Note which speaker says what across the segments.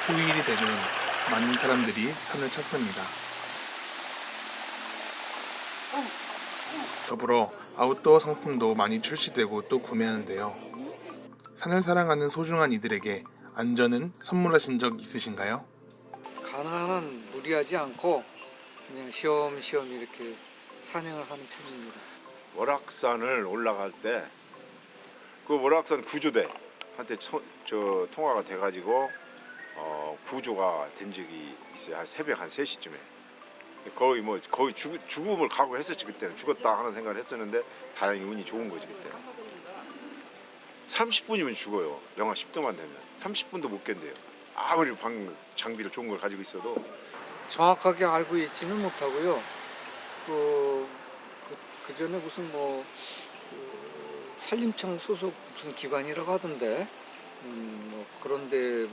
Speaker 1: 휴일이 되면 많은 사람들이 산을 찾습니다. 더불어 아웃도어 상품도 많이 출시되고 또 구매하는데요. 산을 사랑하는 소중한 이들에게 안전은 선물하신 적 있으신가요?
Speaker 2: 가능한 한 무리하지 않고 그냥 쉬엄쉬엄 이렇게 산행을 하는 편입니다.
Speaker 3: 월악산을 올라갈 때 그 월악산 구조대 한테 통화가 돼가지고 구조가 된 적이 있어요. 한 새벽 한 3시쯤에 거의 죽음을 각오했었지. 그때는 죽었다 하는 생각을 했었는데 다행히 운이 좋은 거지. 그때는 30분이면 죽어요. 영하 10도만 되면 30분도 못 견뎌요. 아무리 장비를 좋은 걸 가지고 있어도.
Speaker 2: 정확하게 알고 있지는 못하고요. 그 전에 무슨 산림청 소속 무슨 기관이라고 하던데, 그런데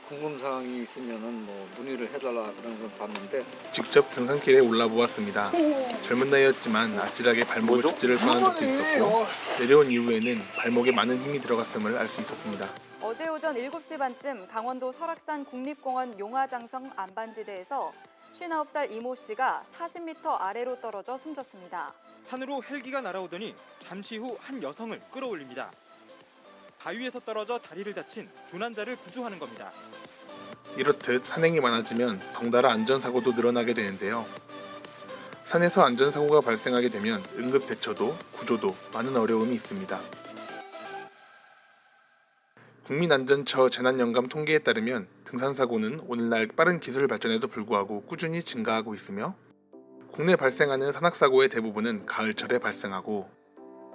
Speaker 2: 궁금 사항이 있으면은 문의를 해달라 그런 건 봤는데.
Speaker 1: 직접 등산길에 올라보았습니다. 젊은 나이였지만 아찔하게 발목을 접지를 뻔한 적도 있었고 내려온 이후에는 발목에 많은 힘이 들어갔음을 알 수 있었습니다.
Speaker 4: 어제 오전 7시 반쯤 강원도 설악산 국립공원 용화장성 안반지대에서 59살 이모 씨가 40m 아래로 떨어져 숨졌습니다.
Speaker 5: 산으로 헬기가 날아오더니 잠시 후 한 여성을 끌어올립니다. 바위에서 떨어져 다리를 다친 조난자를 구조하는 겁니다.
Speaker 1: 이렇듯 산행이 많아지면 덩달아 안전사고도 늘어나게 되는데요. 산에서 안전사고가 발생하게 되면 응급대처도 구조도 많은 어려움이 있습니다. 국민안전처 재난연감 통계에 따르면 등산사고는 오늘날 빠른 기술 발전에도 불구하고 꾸준히 증가하고 있으며 국내 발생하는 산악사고의 대부분은 가을철에 발생하고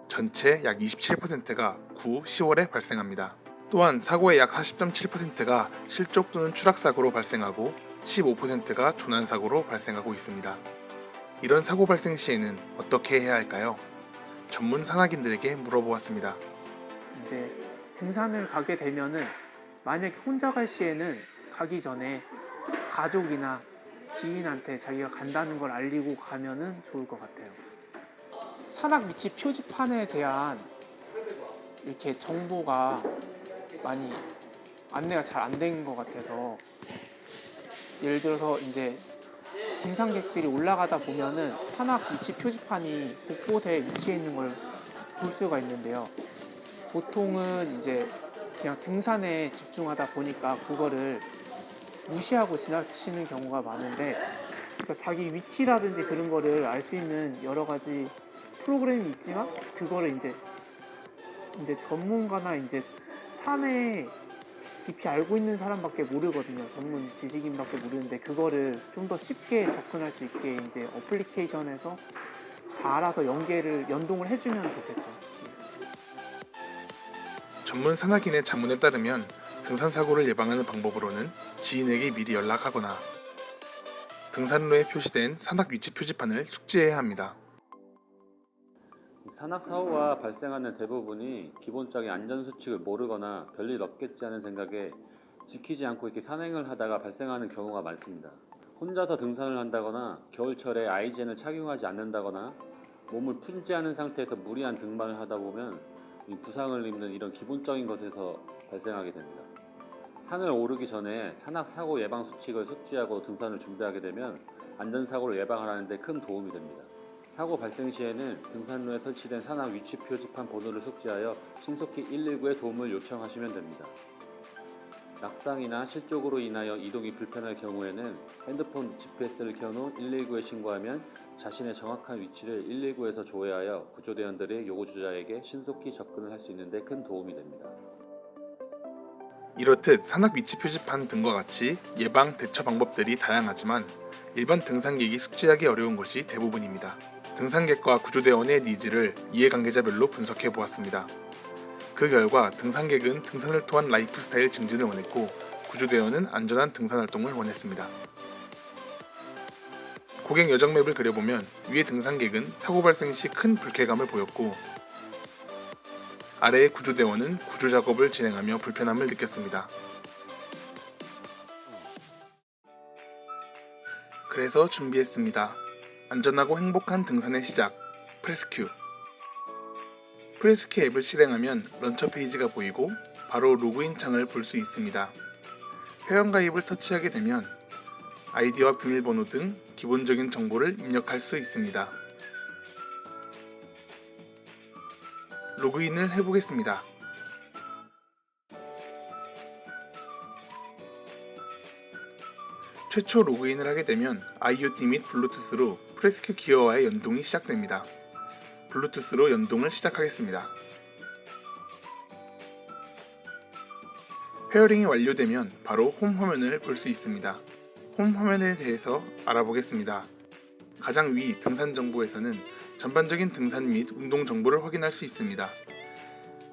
Speaker 1: 전체 약 27%가 9, 10월에 발생합니다. 또한 사고의 약 40.7%가 실족 또는 추락사고로 발생하고 15%가 조난사고로 발생하고 있습니다. 이런 사고 발생 시에는 어떻게 해야 할까요? 전문 산악인들에게 물어보았습니다.
Speaker 6: 이제 등산을 가게 되면은 만약에 혼자 갈 시에는 가기 전에 가족이나 지인한테 자기가 간다는 걸 알리고 가면은 좋을 것 같아요. 산악 위치 표지판에 대한 이렇게 정보가 많이 안내가 잘 안 된 것 같아서, 예를 들어서 이제 등산객들이 올라가다 보면은 산악 위치 표지판이 곳곳에 위치해 있는 걸 볼 수가 있는데요. 보통은 이제 그냥 등산에 집중하다 보니까 그거를 무시하고 지나치는 경우가 많은데, 그러니까 자기 위치라든지 그런 거를 알 수 있는 여러 가지 프로그램이 있지만 그거를 이제 전문가나 이제 산에 깊이 알고 있는 사람밖에 모르거든요. 전문 지식인밖에 모르는데 그거를 좀 더 쉽게 접근할 수 있게 이제 어플리케이션에서 다 알아서 연동을 해주면 좋겠죠.
Speaker 1: 전문 산악인의 자문에 따르면 등산사고를 예방하는 방법으로는 지인에게 미리 연락하거나 등산로에 표시된 산악 위치 표지판을 숙지해야 합니다.
Speaker 7: 산악사고가 발생하는 대부분이 기본적인 안전수칙을 모르거나 별일 없겠지 하는 생각에 지키지 않고 이렇게 산행을 하다가 발생하는 경우가 많습니다. 혼자서 등산을 한다거나 겨울철에 아이젠을 착용하지 않는다거나 몸을 품지하는 상태에서 무리한 등반을 하다 보면 이 부상을 입는 이런 기본적인 것에서 발생하게 됩니다. 산을 오르기 전에 산악사고 예방 수칙을 숙지하고 등산을 준비하게 되면 안전사고를 예방하는 데 큰 도움이 됩니다. 사고 발생 시에는 등산로에 설치된 산악 위치 표지판 번호를 숙지하여 신속히 119에 도움을 요청하시면 됩니다. 낙상이나 실족으로 인하여 이동이 불편할 경우에는 핸드폰 GPS를 켠 후 119에 신고하면 자신의 정확한 위치를 119에서 조회하여 구조대원들의 요구주자에게 신속히 접근을 할 수 있는 데 큰 도움이 됩니다.
Speaker 1: 이렇듯 산악 위치 표지판 등과 같이 예방, 대처 방법들이 다양하지만 일반 등산객이 숙지하기 어려운 것이 대부분입니다. 등산객과 구조대원의 니즈를 이해관계자별로 분석해 보았습니다. 그 결과 등산객은 등산을 통한 라이프 스타일 증진을 원했고 구조대원은 안전한 등산 활동을 원했습니다. 고객 여정 맵을 그려보면 위의 등산객은 사고 발생 시 큰 불쾌감을 보였고 아래의 구조대원은 구조 작업을 진행하며 불편함을 느꼈습니다. 그래서 준비했습니다. 안전하고 행복한 등산의 시작, 프레스큐. 프레스큐 앱을 실행하면 런처 페이지가 보이고 바로 로그인 창을 볼 수 있습니다. 회원가입을 터치하게 되면 아이디와 비밀번호 등 기본적인 정보를 입력할 수 있습니다. 로그인을 해보겠습니다. 최초 로그인을 하게 되면 IoT 및 블루투스로 프레스큐 기어와의 연동이 시작됩니다. 블루투스로 연동을 시작하겠습니다. 페어링이 완료되면 바로 홈 화면을 볼 수 있습니다. 홈 화면에 대해서 알아보겠습니다. 가장 위 등산 정보에서는 전반적인 등산 및 운동 정보를 확인할 수 있습니다.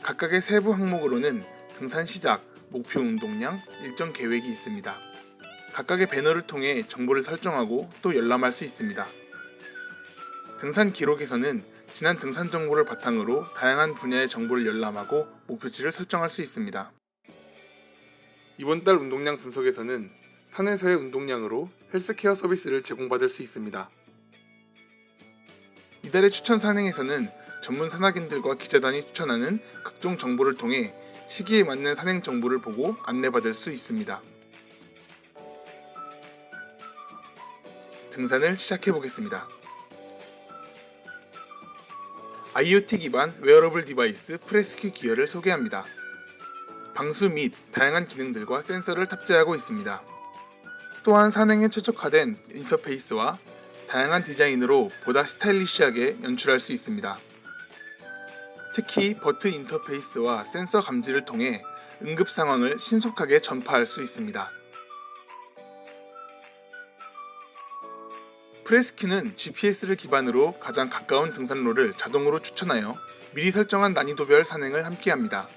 Speaker 1: 각각의 세부 항목으로는 등산 시작, 목표 운동량, 일정 계획이 있습니다. 각각의 배너를 통해 정보를 설정하고 또 열람할 수 있습니다. 등산 기록에서는 지난 등산 정보를 바탕으로 다양한 분야의 정보를 열람하고 목표치를 설정할 수 있습니다. 이번 달 운동량 분석에서는 산에서의 운동량으로 헬스케어 서비스를 제공받을 수 있습니다. 이달의 추천 산행에서는 전문 산악인들과 기자단이 추천하는 각종 정보를 통해 시기에 맞는 산행 정보를 보고 안내받을 수 있습니다. 등산을 시작해보겠습니다. IoT 기반 웨어러블 디바이스 프레스큐 기어를 소개합니다. 방수 및 다양한 기능들과 센서를 탑재하고 있습니다. 또한 산행에 최적화된 인터페이스와 다양한 디자인으로 보다 스타일리시하게 연출할 수 있습니다. 특히 버튼 인터페이스와 센서 감지를 통해 응급 상황을 신속하게 전파할 수 있습니다. 프레스큐는 GPS를 기반으로 가장 가까운 등산로를 자동으로 추천하여 미리 설정한 난이도별 산행을 함께합니다.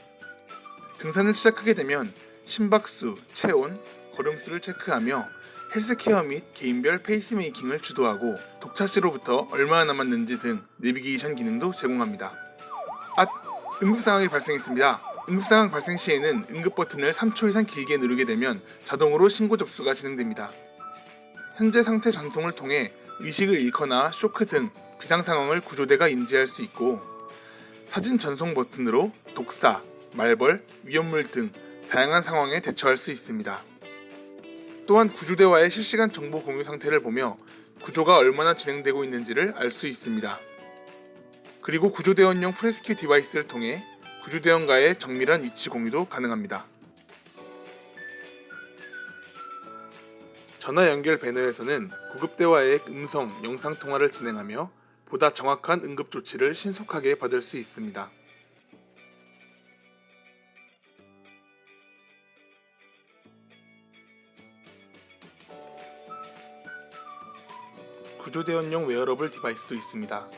Speaker 1: 등산을 시작하게 되면 심박수, 체온, 걸음수를 체크하며 헬스케어 및 개인별 페이스메이킹을 주도하고 독차지로부터 얼마나 남았는지 등 내비게이션 기능도 제공합니다. 응급상황이 발생했습니다. 응급상황 발생 시에는 응급 버튼을 3초 이상 길게 누르게 되면 자동으로 신고 접수가 진행됩니다. 현재 상태 전송을 통해 의식을 잃거나 쇼크 등 비상 상황을 구조대가 인지할 수 있고, 사진 전송 버튼으로 독사, 말벌, 위험물 등 다양한 상황에 대처할 수 있습니다. 또한 구조대와의 실시간 정보 공유 상태를 보며 구조가 얼마나 진행되고 있는지를 알 수 있습니다. 그리고 구조대원용 프레스큐 디바이스를 통해 구조대원과의 정밀한 위치 공유도 가능합니다. 전화 연결 배너에서는 구급대와의 음성, 영상 통화를 진행하며 보다 정확한 응급 조치를 신속하게 받을 수 있습니다. 구조대원용 웨어러블 디바이스도 있습니다.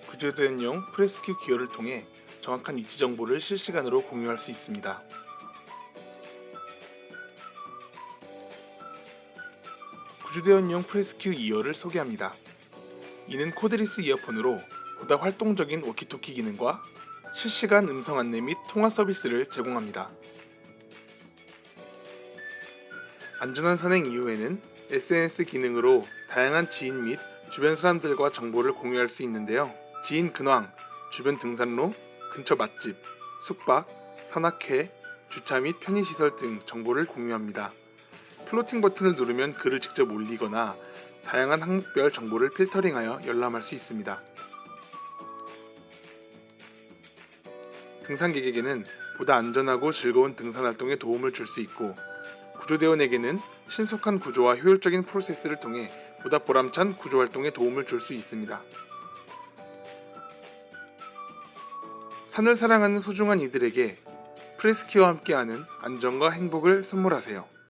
Speaker 1: 구조대원용 프레스큐 기어를 통해 정확한 위치 정보를 실시간으로 공유할 수 있습니다. 구조대원용 프레스큐 이어를 소개합니다. 이는 코드리스 이어폰으로 보다 활동적인 워키토키 기능과 실시간 음성 안내 및 통화 서비스를 제공합니다. 안전한 산행 이후에는 SNS 기능으로 다양한 지인 및 주변 사람들과 정보를 공유할 수 있는데요. 지인 근황, 주변 등산로, 근처 맛집, 숙박, 산악회, 주차 및 편의시설 등 정보를 공유합니다. 플로팅 버튼을 누르면 글을 직접 올리거나 다양한 항목별 정보를 필터링하여 열람할 수 있습니다. 등산객에게는 보다 안전하고 즐거운 등산 활동에 도움을 줄 수 있고, 구조대원에게는 신속한 구조와 효율적인 프로세스를 통해 보다 보람찬 구조 활동에 도움을 줄 수 있습니다. 산을 사랑하는 소중한 이들에게 프레스큐와 함께하는 안전과 행복을 선물하세요.